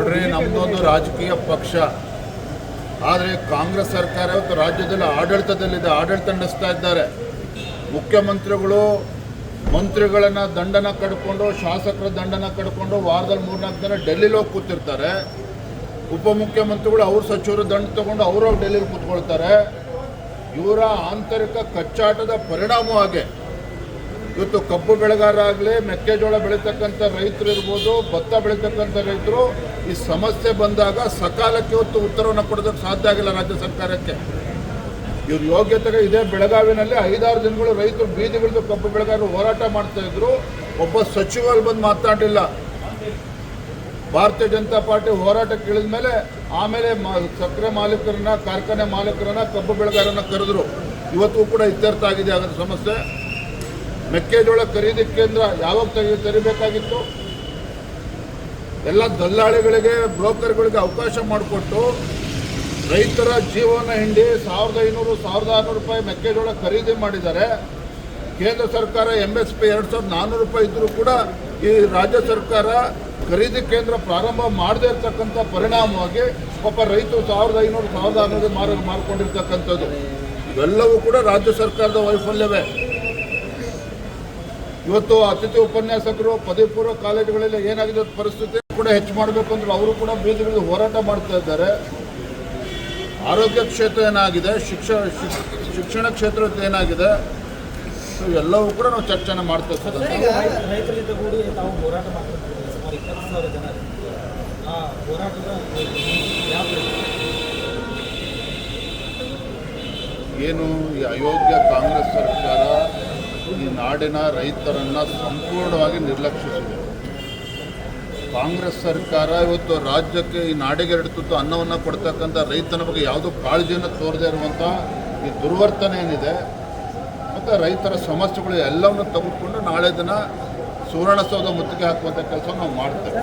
ನೋಡ್ರಿ, ನಮ್ಮದೊಂದು ರಾಜಕೀಯ ಪಕ್ಷ. ಆದರೆ ಕಾಂಗ್ರೆಸ್ ಸರ್ಕಾರ ಇವತ್ತು ರಾಜ್ಯದಲ್ಲಿ ಆಡಳಿತದಲ್ಲಿದೆ, ಆಡಳಿತ ನಡೆಸ್ತಾ ಇದ್ದಾರೆ. ಮುಖ್ಯಮಂತ್ರಿಗಳು ಮಂತ್ರಿಗಳನ್ನು ದಂಡನ ಕಡ್ಕೊಂಡು, ಶಾಸಕರ ದಂಡನ ಕಡ್ಕೊಂಡು ವಾರದಲ್ಲಿ 3-4 ದಿನ ಡೆಲ್ಲಿಲಿ ಹೋಗಿ ಕೂತಿರ್ತಾರೆ. ಉಪಮುಖ್ಯಮಂತ್ರಿಗಳು ಅವ್ರ ಸಚಿವರು ದಂಡ ತಗೊಂಡು ಅವರು ಡೆಲ್ಲಿಲಿ ಕೂತ್ಕೊಳ್ತಾರೆ. ಇವರ ಆಂತರಿಕ ಕಚ್ಚಾಟದ ಪರಿಣಾಮವಾಗಿ ಇವತ್ತು ಕಬ್ಬು ಬೆಳೆಗಾರರಾಗಲಿ, ಮೆಕ್ಕೆಜೋಳ ಬೆಳೀತಕ್ಕಂಥ ರೈತರು ಇರ್ಬೋದು, ಭತ್ತ ಬೆಳೀತಕ್ಕಂಥ ರೈತರು ಈ ಸಮಸ್ಯೆ ಬಂದಾಗ ಸಕಾಲಕ್ಕೆ ಇವತ್ತು ಉತ್ತರವನ್ನು ಕೊಡೋದಕ್ಕೆ ಸಾಧ್ಯ ಆಗಿಲ್ಲ ರಾಜ್ಯ ಸರ್ಕಾರಕ್ಕೆ. ಇವ್ರ ಯೋಗ್ಯತೆಗೆ ಇದೇ ಬೆಳಗಾವಿನಲ್ಲಿ 5-6 ದಿನಗಳು ರೈತರು ಬೀದಿಗಿಳಿದು ಕಬ್ಬು ಬೆಳೆಗಾರರು ಹೋರಾಟ ಮಾಡ್ತಾಯಿದ್ರು. ಒಬ್ಬ ಸಚಿವರು ಬಂದು ಮಾತಾಡಲಿಲ್ಲ. ಭಾರತೀಯ ಜನತಾ ಪಾರ್ಟಿ ಹೋರಾಟಕ್ಕೆ ಇಳಿದ ಮೇಲೆ ಆಮೇಲೆ ಸಕ್ಕರೆ ಮಾಲೀಕರನ್ನ, ಕಾರ್ಖಾನೆ ಮಾಲೀಕರನ್ನ, ಕಬ್ಬು ಬೆಳೆಗಾರರನ್ನ ಕರೆದ್ರು. ಇವತ್ತು ಕೂಡ ಇತ್ಯರ್ಥ ಆಗಿದೆ ಅದರ ಸಮಸ್ಯೆ. ಮೆಕ್ಕೆಜೋಳ ಖರೀದಿ ಕೇಂದ್ರ ಯಾವಾಗ ತೆರಿಬೇಕಾಗಿತ್ತು? ಎಲ್ಲ ದಲ್ಲಾಳಿಗಳಿಗೆ, ಬ್ರೋಕರ್ಗಳಿಗೆ ಅವಕಾಶ ಮಾಡಿಕೊಟ್ಟು ರೈತರ ಜೀವನ ಹಿಂಡಿ 1500-1600 ರೂಪಾಯಿ ಮೆಕ್ಕೆಜೋಳ ಖರೀದಿ ಮಾಡಿದ್ದಾರೆ. ಕೇಂದ್ರ ಸರ್ಕಾರ MSP 2400 ರೂಪಾಯಿ ಇದ್ದರೂ ಕೂಡ ಈ ರಾಜ್ಯ ಸರ್ಕಾರ ಖರೀದಿ ಕೇಂದ್ರ ಪ್ರಾರಂಭ ಮಾಡದೇ ಇರತಕ್ಕಂಥ ಪರಿಣಾಮವಾಗಿ ಪಾಪ ರೈತರು 1500-1600 ಮಾರ್ಕೊಂಡಿರ್ತಕ್ಕಂಥದ್ದು. ಇವೆಲ್ಲವೂ ಕೂಡ ರಾಜ್ಯ ಸರ್ಕಾರದ ವೈಫಲ್ಯವೇ. ಇವತ್ತು ಅತಿಥಿ ಉಪನ್ಯಾಸಕರು, ಪದವಿ ಪೂರ್ವ ಕಾಲೇಜುಗಳಲ್ಲಿ ಏನಾಗಿದೆ ಪರಿಸ್ಥಿತಿ ಕೂಡ ಹೆಚ್ಚು ಮಾಡಬೇಕು ಅಂದ್ರೆ ಅವರು ಕೂಡ ಬೀದಿಗಿಳಿದು ಹೋರಾಟ ಮಾಡ್ತಾ ಇದ್ದಾರೆ. ಆರೋಗ್ಯ ಕ್ಷೇತ್ರ ಏನಾಗಿದೆ, ಶಿಕ್ಷಣ ಕ್ಷೇತ್ರ ಏನಾಗಿದೆ, ಎಲ್ಲವೂ ಕೂಡ ನಾವು ಚರ್ಚೆನ ಮಾಡ್ತಾ ಇದ್ದೀವಿ. ಏನು ಈ ಅಯೋಗ್ಯ ಕಾಂಗ್ರೆಸ್ ಸರ್ಕಾರ ಈ ನಾಡಿನ ರೈತರನ್ನು ಸಂಪೂರ್ಣವಾಗಿ ನಿರ್ಲಕ್ಷಿಸಿದೆ. ಕಾಂಗ್ರೆಸ್ ಸರ್ಕಾರ ಇವತ್ತು ರಾಜ್ಯಕ್ಕೆ, ಈ ನಾಡಿಗೆ 2 ತುತ್ತು ಅನ್ನವನ್ನು ಕೊಡ್ತಕ್ಕಂಥ ರೈತನ ಬಗ್ಗೆ ಯಾವುದೋ ಕಾಳಜಿಯನ್ನು ತೋರದೇ ಇರುವಂಥ ಈ ದುರ್ವರ್ತನೆ ಏನಿದೆ, ಮತ್ತು ರೈತರ ಸಮಸ್ಯೆಗಳು ಎಲ್ಲವನ್ನು ತೆಗೆದುಕೊಂಡು ನಾಳೆ ದಿನ ಸುವರ್ಣಸೌಧ ಮುತ್ತಿಗೆ ಹಾಕುವಂಥ ಕೆಲಸ ನಾವು ಮಾಡ್ತೇವೆ.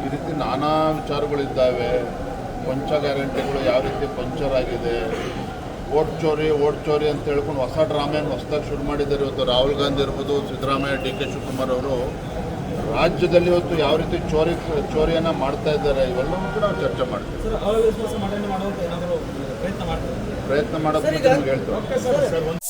ಈ ರೀತಿ ನಾನಾ ವಿಚಾರಗಳಿದ್ದಾವೆ. ಪಂಚ ಗ್ಯಾರಂಟಿಗಳು ಯಾವ ರೀತಿ ಪಂಚರ್ ಆಗಿದೆ, ಓಟ್ ಚೋರಿ ಅಂತ ಹೇಳ್ಕೊಂಡು ಹೊಸ ಡ್ರಾಮೆಯನ್ನು ಹೊಸದಾಗಿ ಶುರು ಮಾಡಿದ್ದಾರೆ. ಇವತ್ತು ರಾಹುಲ್ ಗಾಂಧಿ ಇರ್ಬೋದು, ಸಿದ್ದರಾಮಯ್ಯ, DK ಶಿವಕುಮಾರ್ ಅವರು ರಾಜ್ಯದಲ್ಲಿ ಇವತ್ತು ಯಾವ ರೀತಿ ಚೋರಿಯನ್ನು ಮಾಡ್ತಾ ಇದ್ದಾರೆ, ಇವೆಲ್ಲವೂ ಕೂಡ ನಾವು ಚರ್ಚೆ ಮಾಡ್ತೀವಿ. ಪ್ರಯತ್ನ ಮಾಡೋದು ಹೇಳ್ತೀವಿ.